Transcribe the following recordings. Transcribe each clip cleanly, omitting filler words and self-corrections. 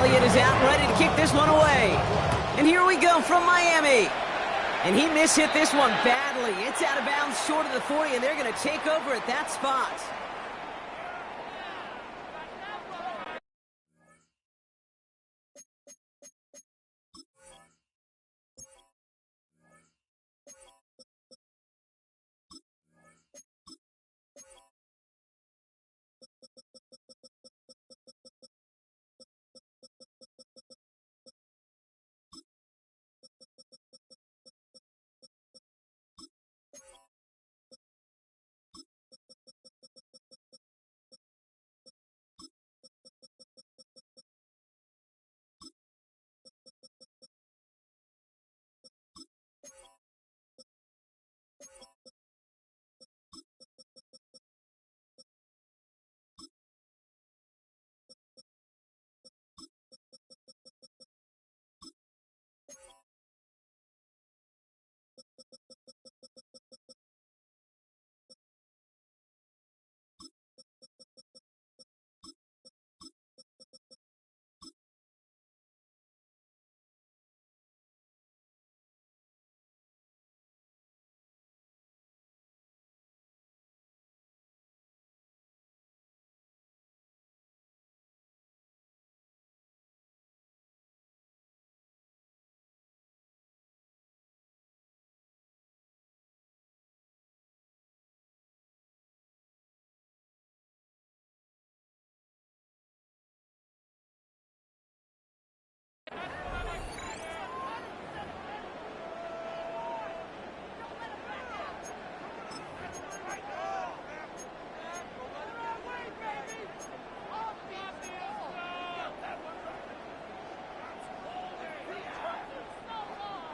Elliott is out, ready to kick this one away. And here we go from Miami. And he mishit this one badly. It's out of bounds short of the 40, and they're going to take over at that spot.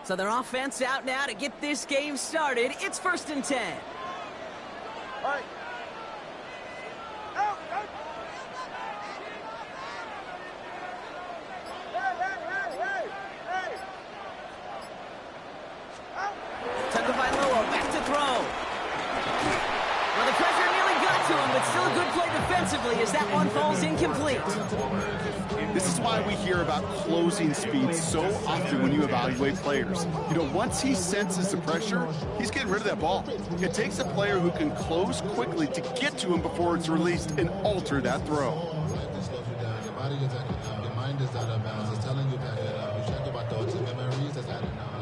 So their offense out now to get this game started. It's 1st and 10. All right. Out, out. Hey. Out. Tagovailoa back to throw. Well, the pressure nearly got to him, but still a good play defensively as that one falls incomplete. This is why we hear about closing speed so often when you evaluate players. You know, once he senses the pressure, he's getting rid of that ball. It takes a player who can close quickly to get to him before it's released and alter that throw.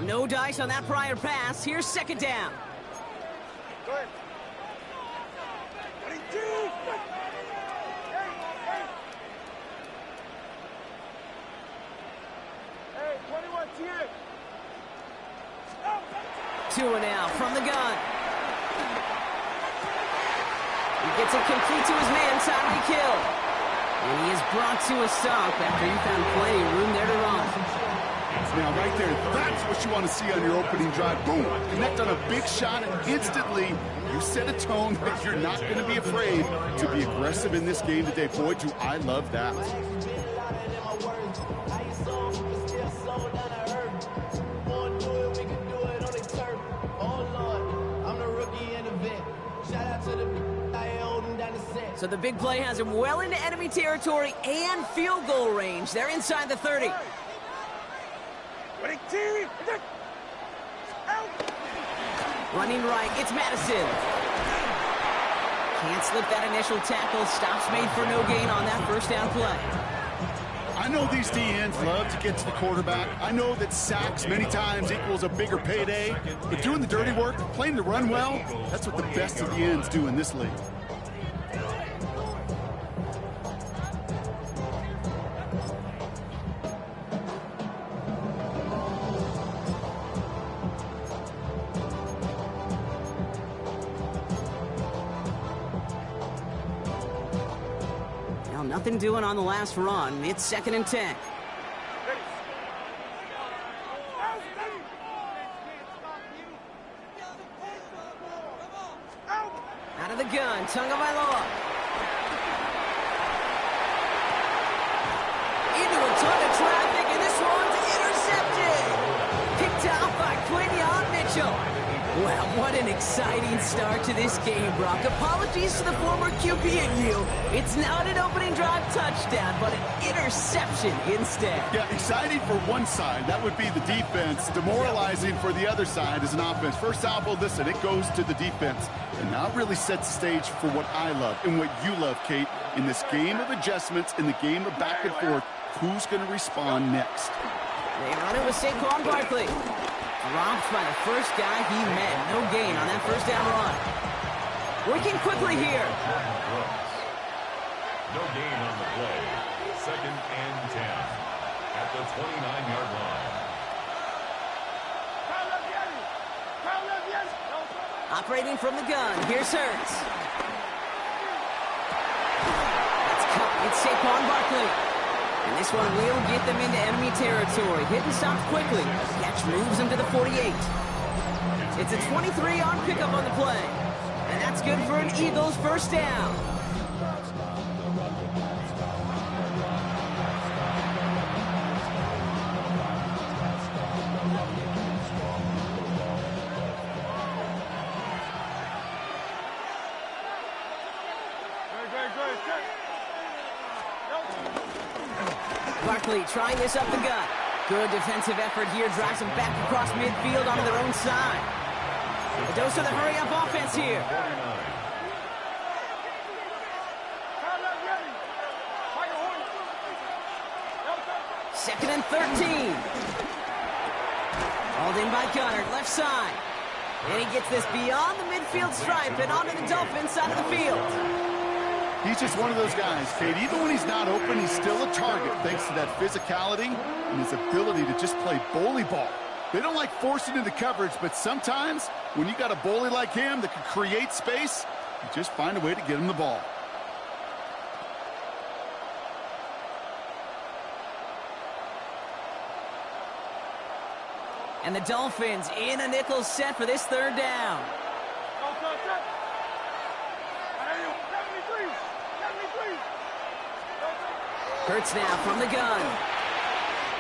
No dice on that prior pass. Here's 2nd down. Go ahead. 22. 2 and out from the gun. He gets it complete to his man, Tyreek Hill. And he is brought to a stop after he found plenty of room there to run. Now, right there, that's what you want to see on your opening drive. Boom! Connect on a big shot, and instantly you set a tone that you're not going to be afraid to be aggressive in this game today. Boy, do I love that. So the big play has him well into enemy territory and field goal range. They're inside the 30. Running right, it's Madison. Can't slip that initial tackle. Stops made for no gain on that 1st down play. I know these DNs love to get to the quarterback. I know that sacks many times equals a bigger payday. But doing the dirty work, playing to run well, that's what the best of the ends do in this league. Nothing doing on the last run. It's 2nd and 10. Out of the gun, Tagovailoa. Into a ton of traffic, and this one's intercepted. Picked out by Quinyon Mitchell. Well, what an exciting start to this game, Brock. Apologies to the former QB in you. It's not an opening drive touchdown, but an interception instead. Yeah, exciting for one side. That would be the defense. Demoralizing for the other side as an offense. First salvo, listen, it goes to the defense. And now it really sets the stage for what I love and what you love, Kate. In this game of adjustments, in the game of back and forth, who's going to respond next? They run it with Saquon Barkley. Dropped by the first guy he met. No gain on that first down run. Working quickly here. No gain on the play. 2nd and 10 at the 29-yard line. Operating from the gun. Here's Hurts. That's caught. It's Saquon Barkley. And this one will get them into enemy territory. Hit and stops quickly. Catch moves them to the 48. It's a 23-yard pickup on the play. And that's good for an Eagles first down. Barkley trying this up the gut. Good defensive effort here. Drives them back across midfield onto their own side. A dose of the hurry-up offense here. 2nd and 13. Hauled in by Gunner, left side. And he gets this beyond the midfield stripe and onto the Dolphins side of the field. He's just one of those guys, Kate. Even when he's not open, he's still a target thanks to that physicality and his ability to just play bully ball. They don't like forcing into coverage, but sometimes when you got a bully like him that can create space, you just find a way to get him the ball. And the Dolphins in a nickel set for this third down. Hurts now from the gun.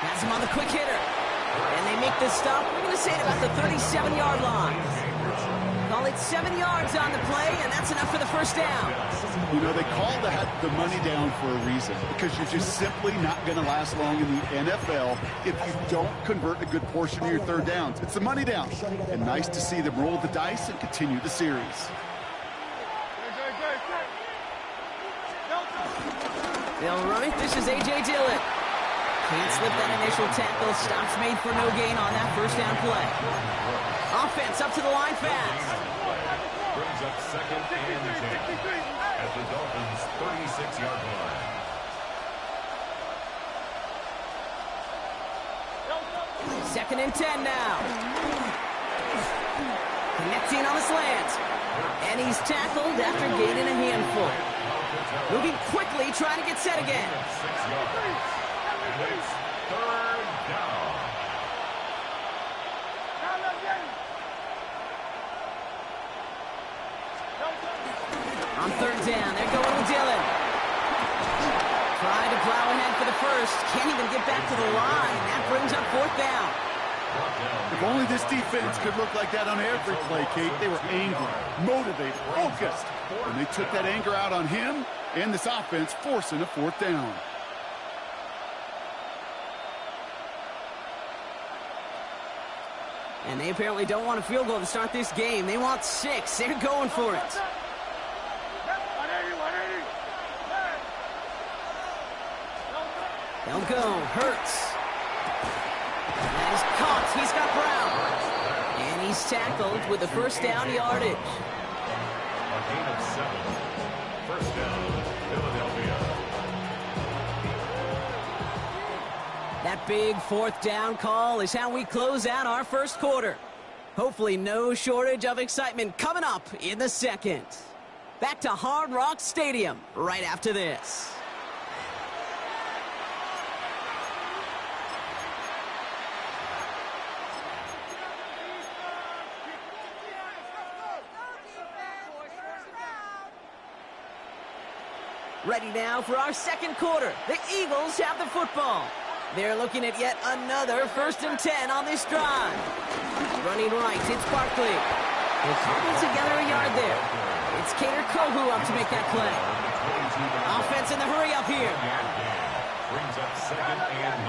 Has him on the quick hitter. And they make this stop. We're going to say at about the 37-yard line. Call it 7 yards on the play, and that's enough for the first down. You know, they call that the money down for a reason, because you're just simply not going to last long in the NFL if you don't convert a good portion of your third downs. It's the money down. And nice to see them roll the dice and continue the series. They'll run it. This is A.J. Dillon. Can't slip that initial tackle. Stops made for no gain on that first down play. Offense up to the line fast. Brings up 2nd and 10 at the Dolphins' 36-yard line. Second and 10 now. Connecting on the slant. And he's tackled after gaining a handful. Moving quickly, trying to get set again. 6 yards. And it's 3rd down. On 3rd down, they're going with Dillon. Trying to plow ahead for the first. Can't even get back to the line. That brings up 4th down. If only this defense could look like that on every play, Kate. They were angry, motivated, focused. And they took that anger out on him and this offense, forcing a 4th down. And they apparently don't want a field goal to start this game. They want 6. They're going for it. They'll go. Hurts. That is caught. He's got Brown. And he's tackled with the first down yardage. A gain of 7. First down, Philadelphia. That big 4th down call is how we close out our first quarter. Hopefully no shortage of excitement coming up in the second. Back to Hard Rock Stadium right after this. Ready now for our second quarter. The Eagles have the football. They're looking at yet another 1st and 10 on this drive. Running right, it's Barkley. They cobbled together a yard there. It's Cater Kohu up to make that play. Offense in the hurry up here. Brings up 2nd and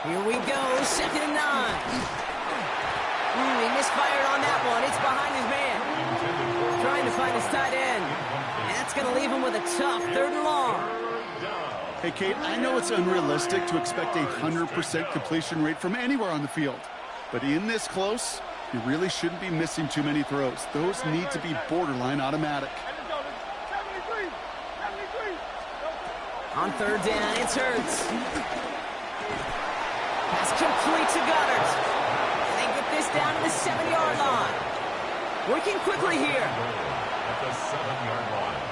9. Here we go, 2nd and 9. He misfired on that one. It's behind his man. Trying to find his tight end. And that's going to leave him with a tough 3rd and long. Hey, Kate, I know it's unrealistic to expect a 100% completion rate from anywhere on the field. But in this close, you really shouldn't be missing too many throws. Those need to be borderline automatic. On 3rd down, it's Hurts. Pass complete to Goddard. And they get this down to the 7-yard line. Working quickly here. At the 7-yard line.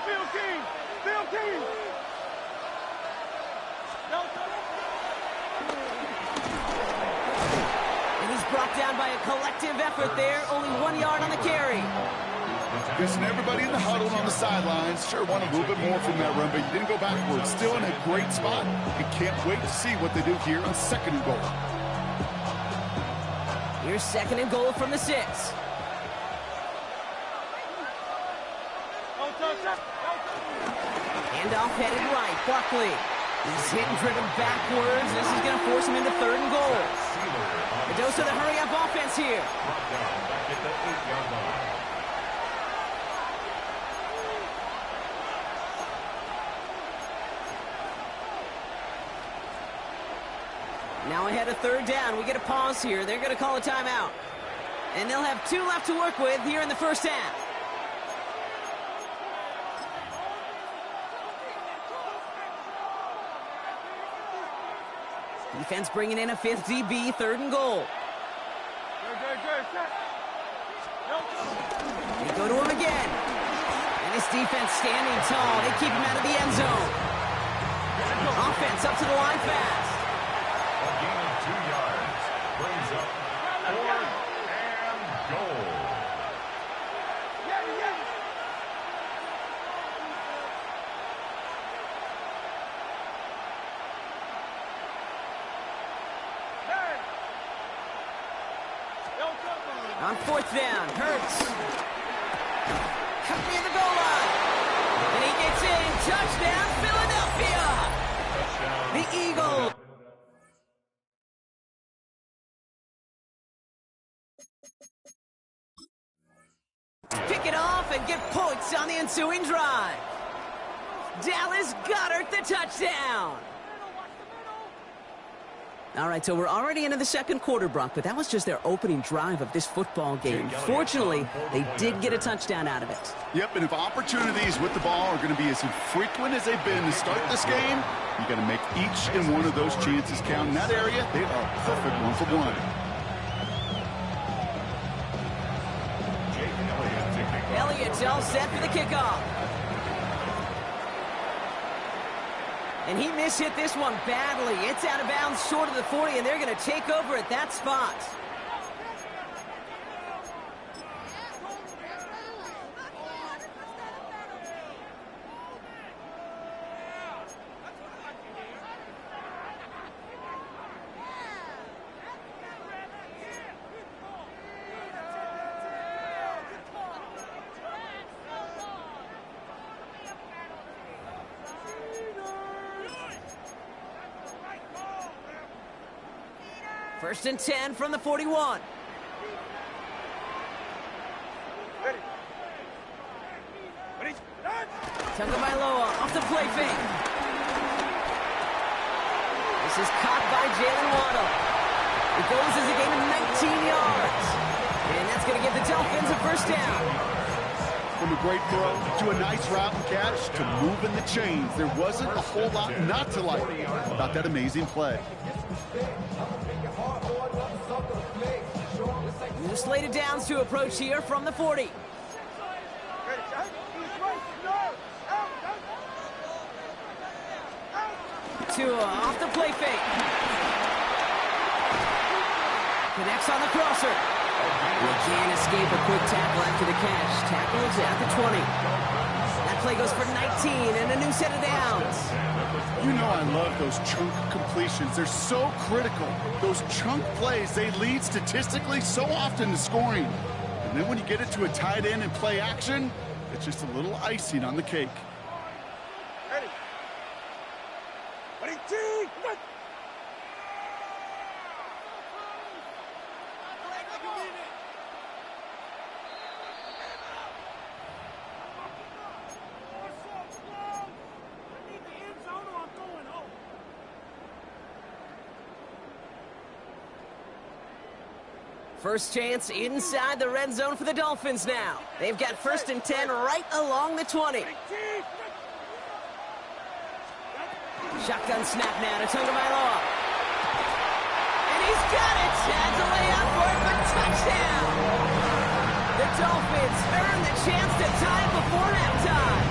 Phil King. And he's brought down by a collective effort there. Only 1 yard on the carry. Listen, everybody in the huddle on the sidelines sure want a little bit more from that run, but you didn't go backwards. Still in a great spot. You can't wait to see what they do here on 2nd and goal. Here's 2nd and goal from the 6. Handoff headed right. Barkley. He's hit and driven backwards. This is going to force him into 3rd and goal. A dose of the hurry-up offense here. Brought down back at the 8-yard line. Now ahead of 3rd down. We get a pause here. They're going to call a timeout. And they'll have 2 left to work with here in the 1st half. Defense bringing in a 5th DB, 3rd and goal. They go to him again. And his defense standing tall. They keep him out of the end zone. Offense up to the line fast. A gain of 2 yards. Brings up 4th and goal. On 4th down, Hurts. Cut near the goal line. And he gets in. Touchdown, Philadelphia. The Eagles. Pick it off and get points on the ensuing drive. Dallas Goedert the touchdown. All right, so we're already into the 2nd quarter, Brock, but that was just their opening drive of this football game. Fortunately, they did get a touchdown out of it. Yep, and if opportunities with the ball are going to be as infrequent as they've been to start this game, you got to make each and one of those chances count. In that area, they are perfect 1-for-1. Elliott's all set for the kickoff. And he mishit this one badly. It's out of bounds short of the 40, and they're going to take over at that spot. First and 10 from the 41. Tagovailoa off the play fake. This is caught by Jalen Waddle. It goes as a gain of 19 yards. And that's going to give the Dolphins a 1st down. From a great throw to a nice route and catch to moving the chains, there wasn't a whole lot not to like about that amazing play. New slated downs to approach here from the 40. Tua off the play fake. Connects on the crosser. You can't escape a quick tackle after the catch. Tackles at the 20. That play goes for 19 and a new set of downs. You know I love those chunk completions. They're so critical. Those chunk plays, they lead statistically so often to scoring. And then when you get it to a tight end and play action, it's just a little icing on the cake. Ready. Ready, two, one. First chance inside the red zone for the Dolphins now. They've got 1st and 10 right along the 20. Shotgun snap now to Tagovailoa. And he's got it. Had to lay out for it, but touchdown. The Dolphins earn the chance to tie it before halftime.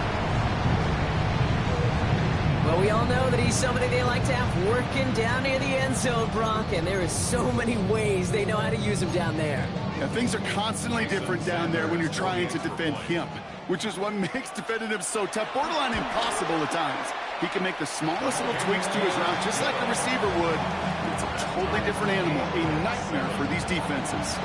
Well, we all know that he's somebody they like to have working down near the end zone, Brock, and there is so many ways they know how to use him down there. Yeah, things are constantly different down there when you're trying to defend him, which is what makes defending him so tough, borderline impossible at times. He can make the smallest little tweaks to his route, just like a receiver would. It's a totally different animal, a nightmare for these defenses.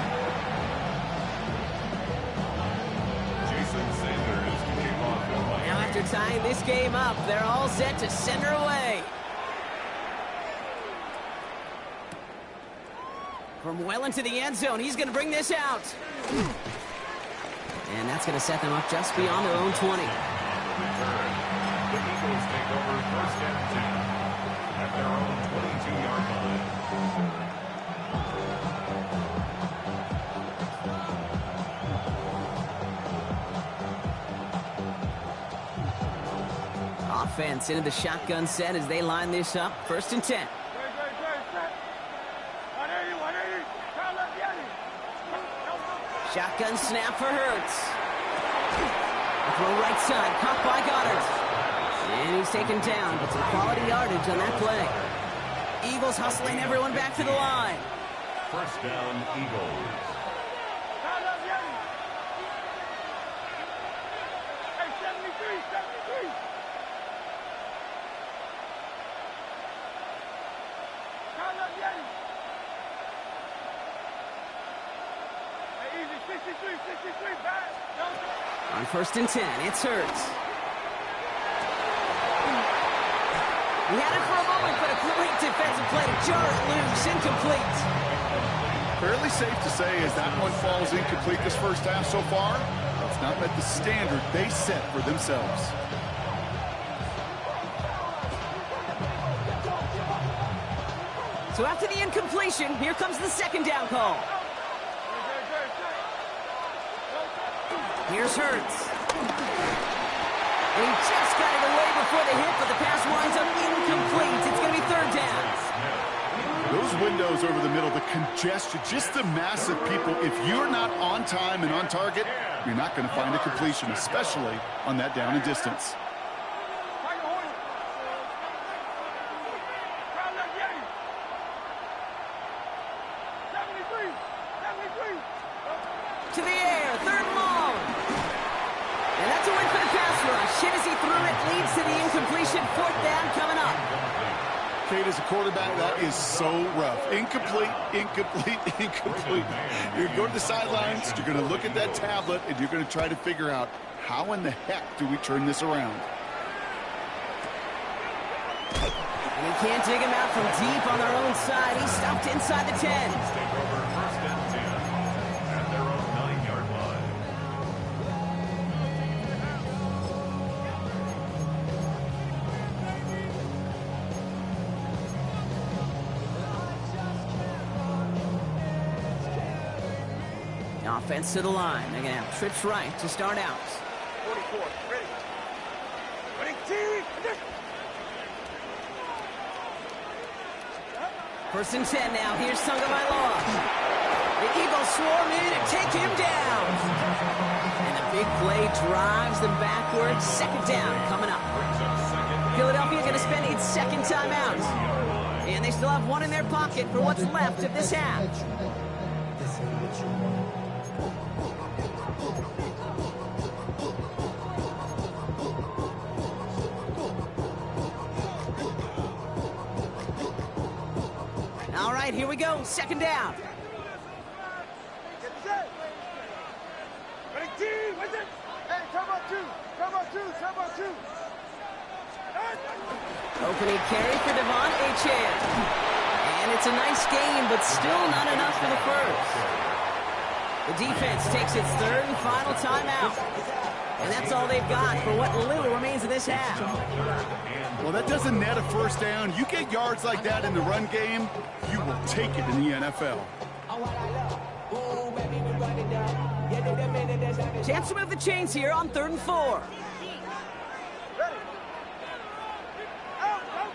Now after tying this game up, they're all set to send her away. From well into the end zone, he's going to bring this out. And that's going to set them up just beyond their own 20. The Eagles take over 1st and 10 at their own 22-yard line. Offense into the shotgun set as they line this up. 1st and 10. Shotgun snap for Hurts. Throw right side, caught by Goddard. And he's taken down, but some quality yardage on that play. Eagles hustling everyone back to the line. 1st down, Eagles. Hey, 73. Hey, easy, 63, back. On 1st and 10, it's Hurts. He had it for a moment, but a great defensive play to jar it loose, incomplete. Fairly safe to say as that one falls incomplete this first half so far, it's not met the standard they set for themselves. So after the incompletion, here comes the 2nd down call. Here's Hurts. And he just got it away before the hit, but the pass winds up incomplete. It's going to be 3rd down. Those windows over the middle, the congestion, just the mass of people, if you're not on time and on target, you're not going to find a completion, especially on that down and distance. To the air, 3rd and long. And that's a win for the pass rush. Hit as he threw it, leads to the incompletion. 4th down coming up. Kate, as a quarterback, that is so rough. Incomplete. You're going to the sidelines, you're going to look at that tablet, and you're going to try to figure out how in the heck do we turn this around. And he can't dig him out from deep on their own side. He's stopped inside the 10. Take over 1st and 10 at their own 9-yard line. Offense to the line. They're going to have trips right to start out. 44, ready. Ready, team. 1st and 10 now. Here's Tagovailoa. The Eagles swarm in and take him down. And the big play drives them backwards. 2nd down coming up. Philadelphia going to spend its 2nd timeout. And they still have one in their pocket for what's left of this half. right, here we go. Second down. Get set. Ready, team. What's it? Hey, come on, two. Come on, two. Come on, two. Opening carry for Devon Achane. And it's a nice game, but still not enough for the first. The defense takes its third and final timeout. And that's all they've got for what little remains of this half. Well, that doesn't net a first down. You get yards like that in the run game, you will take it in the NFL. Chance to move the chains here on 3rd and 4. Ready. Out, out.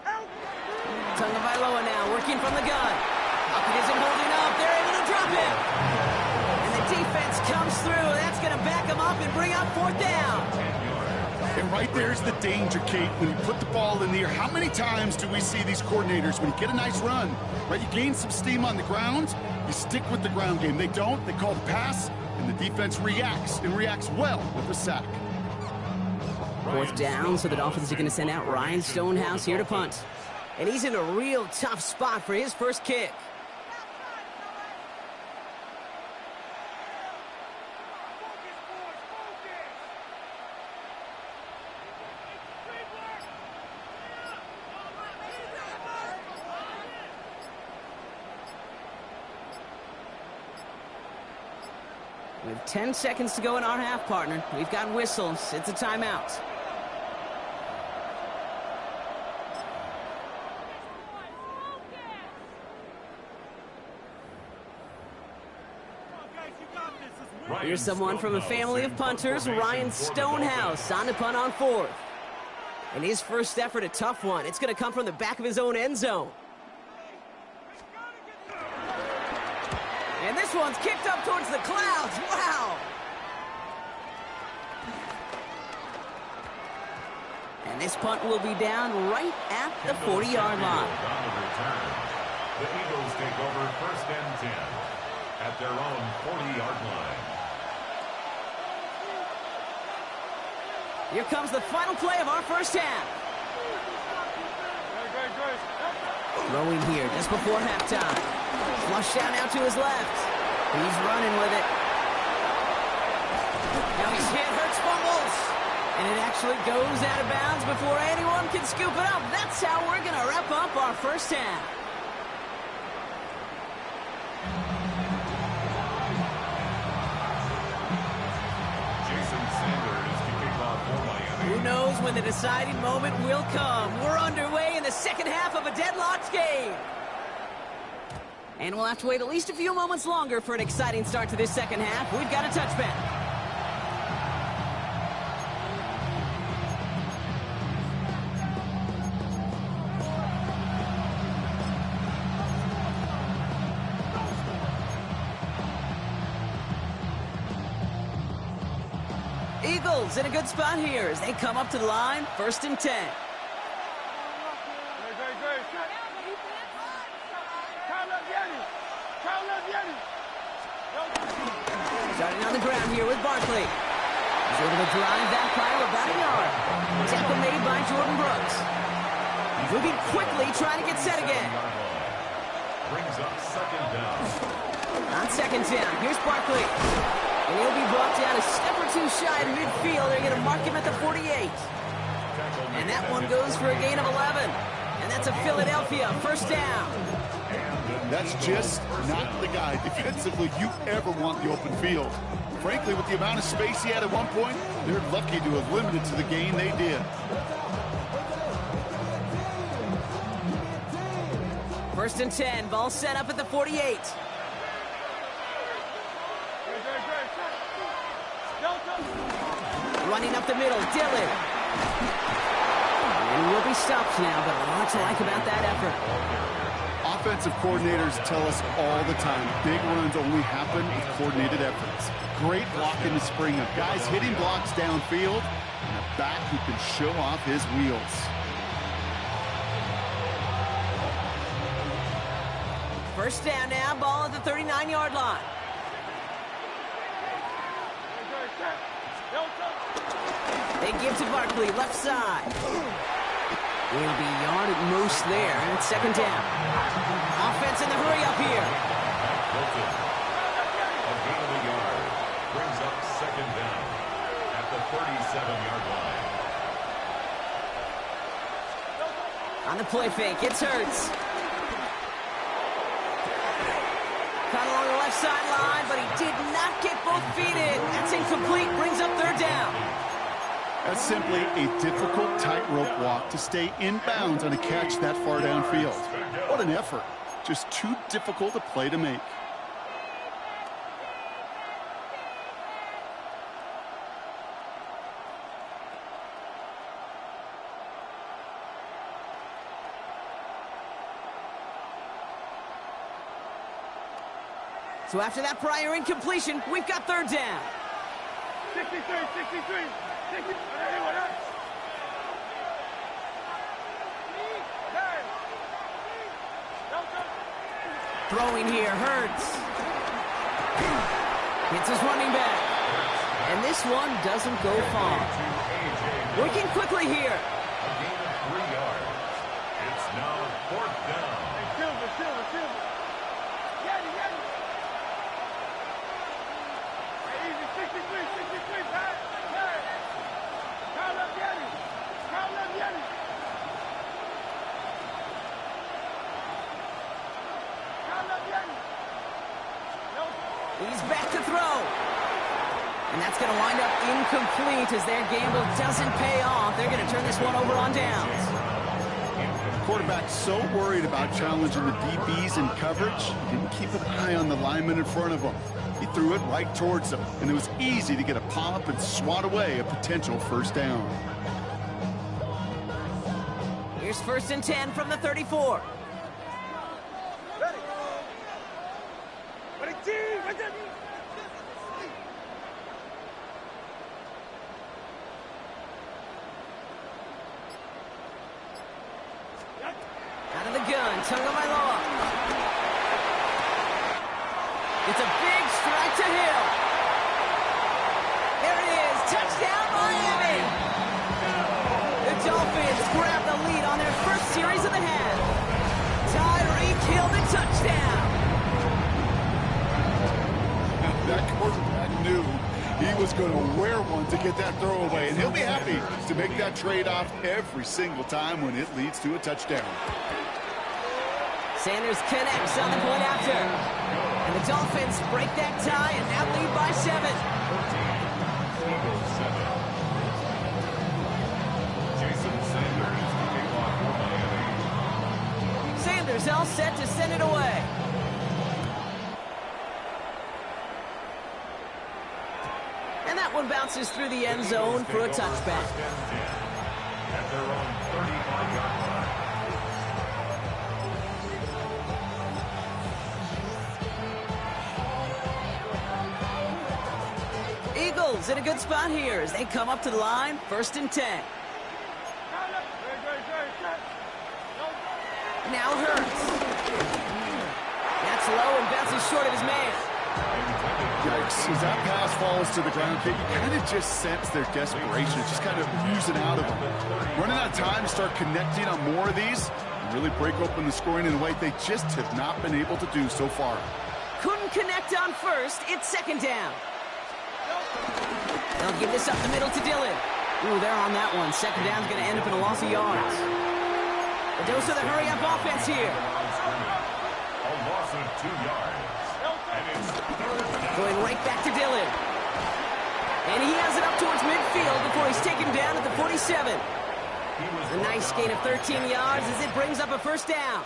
Out. Tagovailoa now working from the gun. Puckett isn't holding up. They're able to drop him. And the defense comes through. That's going to back him up and bring up 4th down. And right there's the danger, Kate, when you put the ball in the air. How many times do we see these coordinators, when you get a nice run, right, you gain some steam on the ground, you stick with the ground game. They don't. They call the pass, and the defense reacts, and reacts well with a sack. 4th down, so the Dolphins are going to send out Ryan Stonehouse here to punt. And he's in a real tough spot for his first kick. With 10 seconds to go in our half, partner. We've got whistles. It's a timeout. Here's someone from a family of punters, Ryan Stonehouse, on to punt on 4th. And his first effort, a tough one. It's going to come from the back of his own end zone. And this one's kicked up towards the clouds. Wow! And this punt will be down right at the 40-yard line. The Eagles take over 1st and 10 at their own 40-yard line. Here comes the final play of our first half. Throwing here just before halftime. Flushed out now to his left. He's running with it. Now he's hit, Hurts fumbles. And it actually goes out of bounds before anyone can scoop it up. That's how we're going to wrap up our first half. Who knows when the deciding moment will come? We're underway in the second half of a deadlocked game. And we'll have to wait at least a few moments longer for an exciting start to this second half. We've got a touchback. Eagles in a good spot here as they come up to the line, 1st and 10. Starting on the ground here with Barkley. He's able to drive that pile about a yard. Tackle made by Jordan Brooks. Moving quickly, trying to get set again. Brings up 2nd down. On 2nd down, here's Barkley. And he'll be brought down a step or two shy of midfield. They're going to mark him at the 48. And that one goes for a gain of 11. And that's a Philadelphia 1st down. That's just not the guy defensively you ever want the open field. Frankly, with the amount of space he had at one point, they're lucky to have limited to the gain they did. 1st and 10, ball set up at the 48. Running up the middle, Dillon. And we'll be stopped now, but a lot to like about that effort. Offensive coordinators tell us all the time, big runs only happen with coordinated efforts. Great block in the spring of guys hitting blocks downfield and a back who can show off his wheels. First down now, ball at the 39-yard line. They give to Barkley, left side. He'll be yard at most there, and it's second down. Offense in the hurry up here. A gain of a yard brings up second down at the 37-yard line. On the play fake, it's Hurts. Caught along the left sideline, but he did not get both feet in. That's incomplete, brings up third down. That's simply a difficult tightrope walk to stay in bounds on a catch that far downfield. What an effort. Just too difficult a play to make. So after that prior incompletion, we've got third down. 63, 63, 60. Anyone else? Throwing here, Hurts. Hits his running back. And this one doesn't go far. Working quickly here. A gain of 3 yards. It's now fourth down. Silver. Get it. Easy, 63, Pat. Call up Yeti. He's back to throw. And that's going to wind up incomplete as their gamble doesn't pay off. They're going to turn this one over on downs. Quarterback so worried about challenging the DBs in coverage, he didn't keep an eye on the lineman in front of him. He threw it right towards him, and it was easy to get a pop and swat away a potential first down. Here's first and 10 from the 34. Ready, team. What's that? Out of the gun, Tagovailoa. It's a big strike to Hill. There it is, touchdown Miami. The Dolphins grab the lead on their first series of the half. Tyreek Hill the touchdown. That quarterback knew he was going to wear one to get that throw away, and he'll be happy to make that trade-off every single time when it leads to a touchdown. Sanders connects on the point after. And the Dolphins break that tie and now lead by 7. Eagles 7. Jason Sanders came on for Miami. Sanders all set to send it away. And that one bounces through the end zone for a touchback. At their own 35-yard line. Eagles in a good spot here as they come up to the line, first and 10. Now Hurts. That's low and bounces short of his man. Yikes, as that pass falls to the ground, you kind of just sense their desperation. It's just kind of oozing out of them. Running out of time to start connecting on more of these and really break open the scoring in a way they just have not been able to do so far. Couldn't connect on first. It's second down. They'll give this up the middle to Dillon. Ooh, they're on that one. Second down's going to end up in a loss of yards. A dose of the hurry-up offense here. A loss of 2 yards. And it's third down. Going right back to Dillon. And he has it up towards midfield before he's taken down at the 47. A nice gain of 13 yards as it brings up a first down.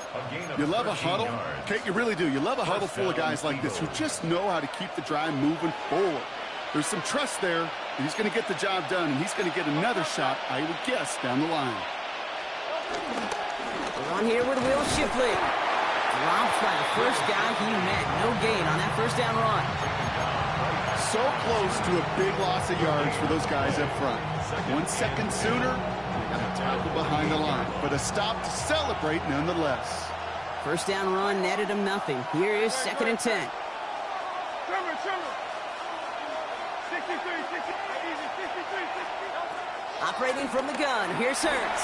You love a huddle? Okay, you really do. You love a huddle full of guys like this who just know how to keep the drive moving forward. There's some trust there, and he's going to get the job done, and he's going to get another shot, I would guess, down the line. We're on here with Will Shipley. Dropped by the first guy he met. No gain on that first down run. So close to a big loss of yards for those guys up front. 1 second sooner, and a tackle behind the line. But a stop to celebrate nonetheless. First down run netted him nothing. Here is second and 10. Trimmer. 63, 60. Easy, 63, 60. Operating from the gun, here's Hurts.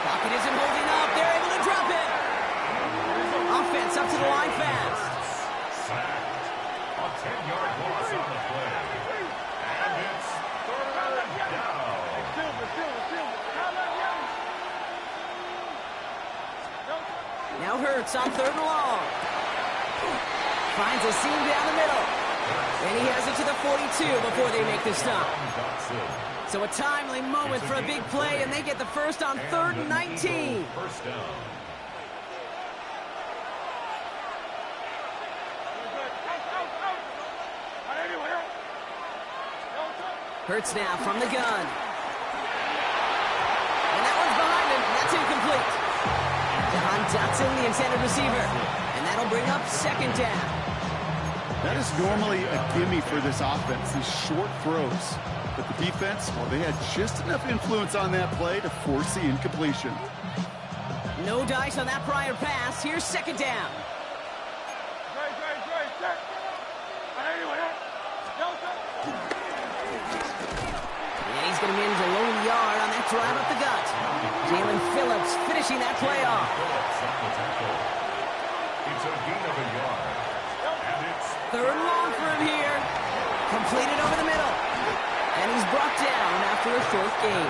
Pocket isn't holding up, they're able to drop it. Offense up to the line fast. Sacked. A 10-yard loss on the play. And it's third down. Now Hurts on 3rd and long. Finds a seam down the middle. And he has it to the 42 before they make the stop. So a timely moment for a big play, and they get the first on 3rd and 19. First down. Hurts now from the gun. And that one's behind him. That's incomplete. John Dotson, the intended receiver. And that'll bring up 2nd down. That is normally a gimme for this offense, these short throws. But the defense, well, they had just enough influence on that play to force the incompletion. No dice on that prior pass. Here's 2nd down. And he's going to manage a low yard on that drive up the gut. Jalen Phillips finishing that play off. It's a gain of a yard. And it's 3rd and long for him here. Completed over the middle. And he's brought down after a short gain.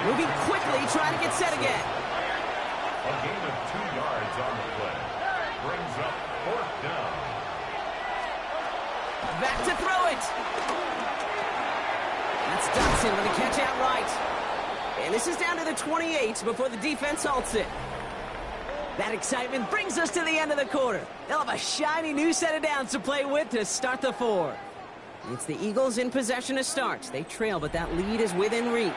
Moving quickly, trying to get set again. a gain of 2 yards on the play. Brings up 4th down. Back to throw it. That's Dotson with a catch out right. And this is down to the 28 before the defense halts it. That excitement brings us to the end of the quarter. They'll have a shiny new set of downs to play with to start the 4th. It's the Eagles in possession to start. They trail, but that lead is within reach.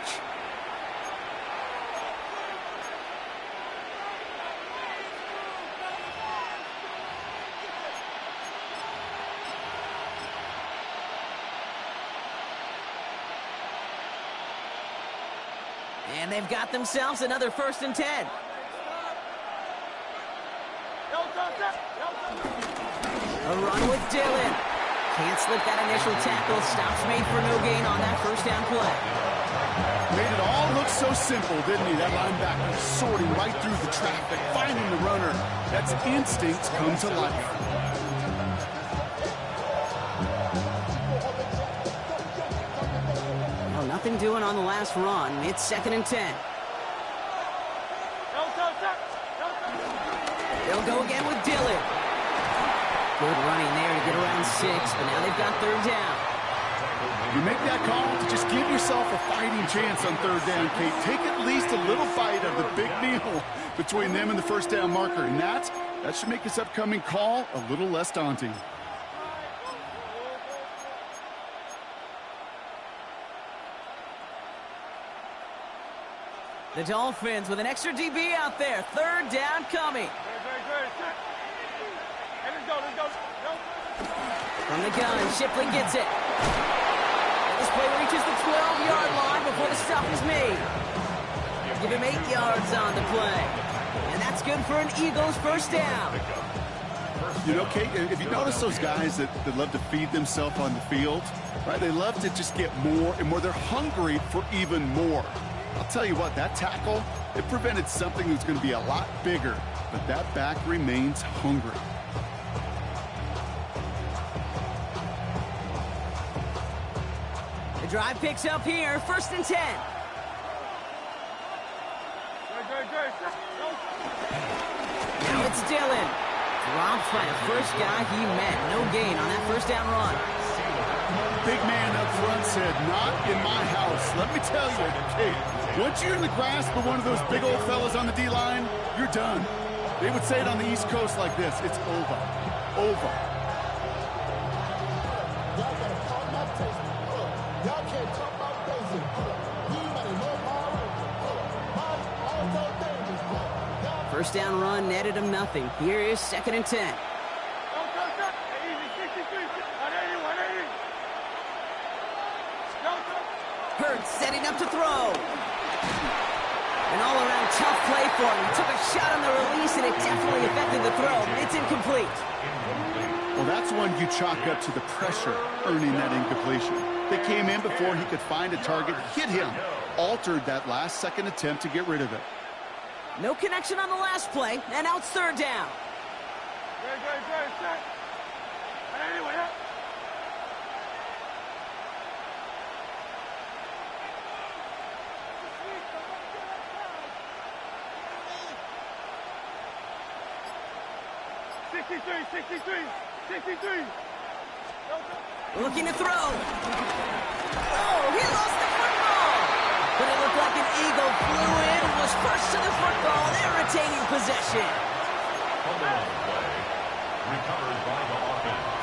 And they've got themselves another 1st and 10. A run with Dillon. Can't slip that initial tackle. Stops made for no gain on that 1st down play. Made it all look so simple, didn't he? That linebacker sorting right through the traffic, finding the runner. That's instinct come to life. Well, nothing doing on the last run. It's 2nd and 10. They'll go again with Dillon. Good running there to get around 6, but now they've got 3rd down. You make that call to just give yourself a fighting chance on 3rd down, Kate. Take at least a little bite of the big meal between them and the 1st down marker, and that should make this upcoming call a little less daunting. The Dolphins with an extra DB out there. 3rd down coming. From the gun, Shipley gets it. And this play reaches the 12-yard line before the stop is made. Give him 8 yards on the play. And that's good for an Eagles 1st down. You know, Kate, if you notice those guys that love to feed themselves on the field, right? They love to just get more and more. They're hungry for even more. I'll tell you what, that tackle, it prevented something that's going to be a lot bigger, but that back remains hungry. The drive picks up here, 1st and 10. Now it's Dillon. Dropped by the first guy he met. No gain on that 1st down run. Big man up front said, not in my house. Let me tell you, Kate, once you're in the grasp of one of those big old fellas on the D-line, you're done. They would say it on the East Coast like this, it's over. Over. First down run netted him nothing. Here is 2nd and 10. Hurts setting up to throw. An all-around tough play for him. He took a shot on the release, and it definitely affected the throw. It's incomplete. Well, that's one you chalk up to the pressure earning that incompletion. They came in before he could find a target, hit him, altered that last-second attempt to get rid of it. No connection on the last play, and now it's third down. Good, set. Anyway, up. Looking to throw. Oh, he lost the football. But it looked like an eagle flew in and was first to the football. They're retaining possession. Fumble on the play. Recovered by the offense.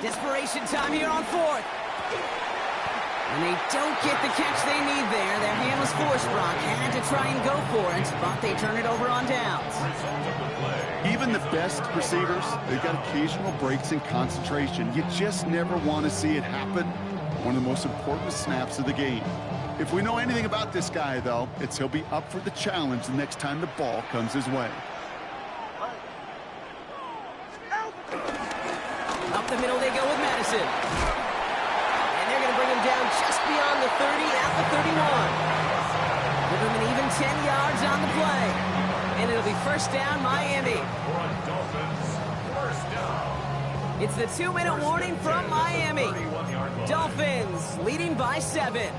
Desperation time here on fourth. And they don't get the catch they need there. Their hand was forced, Brock. Had to try and go for it, but they turn it over on downs. Even the best receivers, they've got occasional breaks in concentration. You just never want to see it happen. One of the most important snaps of the game. If we know anything about this guy, though, it's he'll be up for the challenge the next time the ball comes his way. Up the middle they go with Madison. And they're going to bring him down just beyond the 30 at the 31. Give him an even 10 yards on the play. And it'll be first down, Miami. It's the 2-minute warning from Miami. Dolphins leading by 7.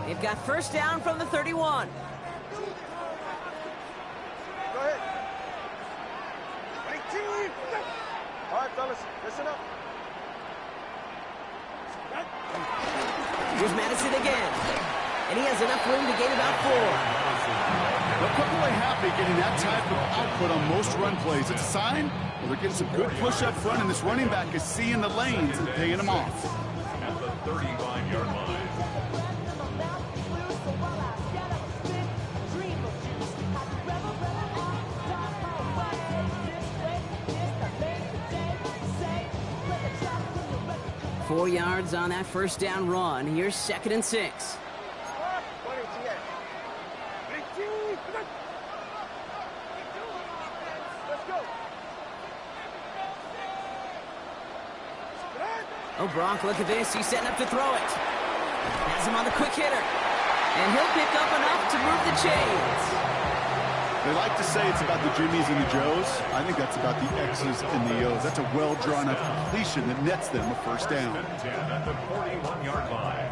They've got first down from the 31. All right, fellas, listen up. Here's Madison again. And he has enough room to gain about 4. They'll come away happy getting that type of output on most run plays. It's a sign well, they're getting some good push up front, and this running back is seeing the lanes and paying them off. At the 35-yard line. Four yards on that first down run. Here's 2nd and 6. Oh, Brock, look at this. He's setting up to throw it. Has him on the quick hitter. And he'll pick up enough to move the chains. They like to say it's about the Jimmies and the Joes. I think that's about the X's and the O's. That's a well-drawn-up completion that nets them a first down. At the 41-yard line.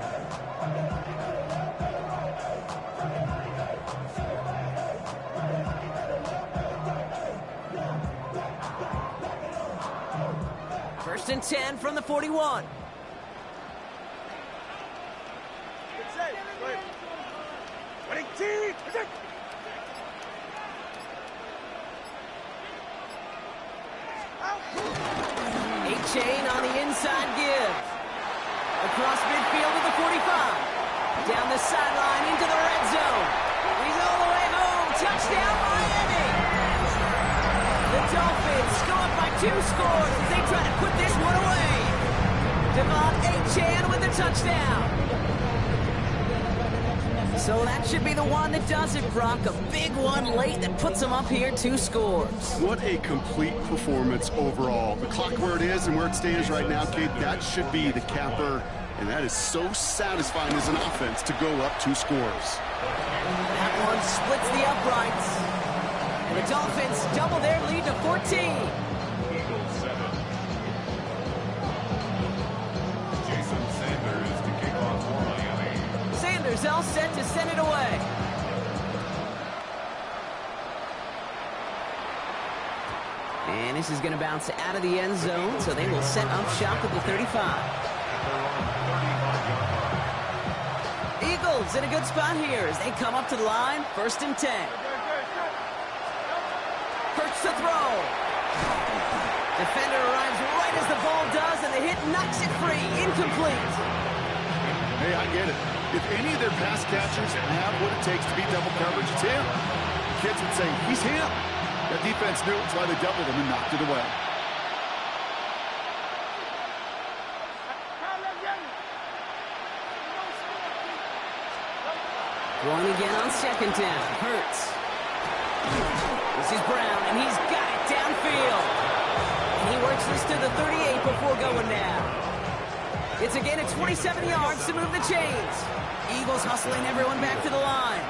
First and 10 from the 41. Chain on the inside give. Across midfield to the 45. Down the sideline into the red zone. He's all the way home. Touchdown, Miami. The Dolphins go up by 2 scores as they try to put this one away. Devon Achane with the touchdown. So that should be the one that does it, Brock. A big one late that puts them up here 2 scores. What a complete performance overall. The clock where it is and where it stands right now, Kate, that should be the capper. And that is so satisfying as an offense to go up 2 scores. That one splits the uprights. And the Dolphins double their lead to 14. Eagles 7. Jason Sanders to kick off for Miami. Sanders all set to send it away. And this is going to bounce out of the end zone, so they will set up shop at the 35. Eagles in a good spot here as they come up to the line, 1st and 10. Perch to throw. Defender arrives right as the ball does, and the hit knocks it free. Incomplete. Hey, I get it. If any of their pass catchers have what it takes to beat double coverage, it's him. Kids would say, he's him. That defense knew it's why they doubled him and knocked it away. Going again on second down. Hurts. This is Brown, and he's got it downfield. And he works this to the 38 before going down. It's a gain of 27 yards to move the chains. Eagles hustling everyone back to the line.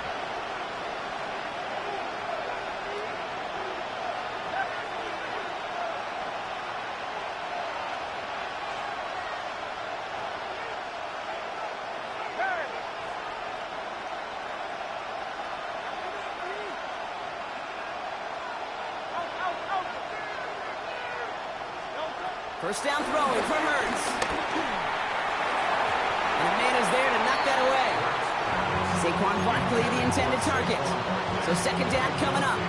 First down throwing for Hurts. And the man is there to knock that away. Saquon Barkley, the intended target. So second down coming up.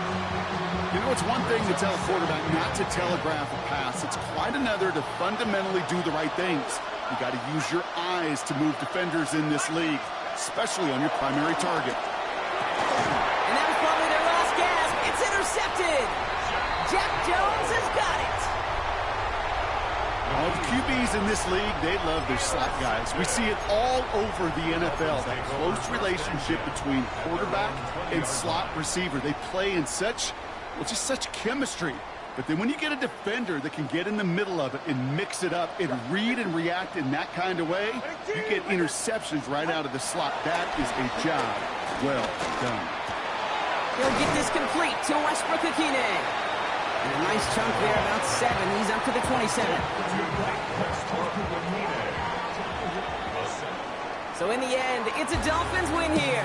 You know, it's one thing to tell a quarterback not to telegraph a pass. It's quite another to fundamentally do the right things. You got to use your eyes to move defenders in this league, especially on your primary target. And that was probably their last gasp. It's intercepted. Jack Jones has got it. All the QBs in this league, they love their slot guys. We see it all over the NFL, that close relationship between quarterback and slot receiver. They play in such, well, just such chemistry. But then when you get a defender that can get in the middle of it and mix it up and read and react in that kind of way, you get interceptions right out of the slot. That is a job well done. He'll get this complete to Westbrook-Ikhine. And a nice chunk there, about 7. He's up to the 27. So in the end, it's a Dolphins win here.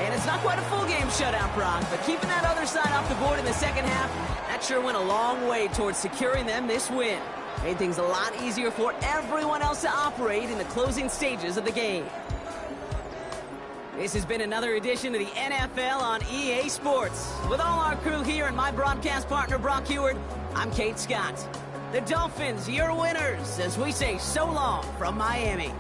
And it's not quite a full game shutout, Brock, but keeping that other side off the board in the second half, that sure went a long way towards securing them this win. Made things a lot easier for everyone else to operate in the closing stages of the game. This has been another edition of the NFL on EA Sports. With all our crew here and my broadcast partner, Brock Heward, I'm Kate Scott. The Dolphins, your winners, as we say so long from Miami.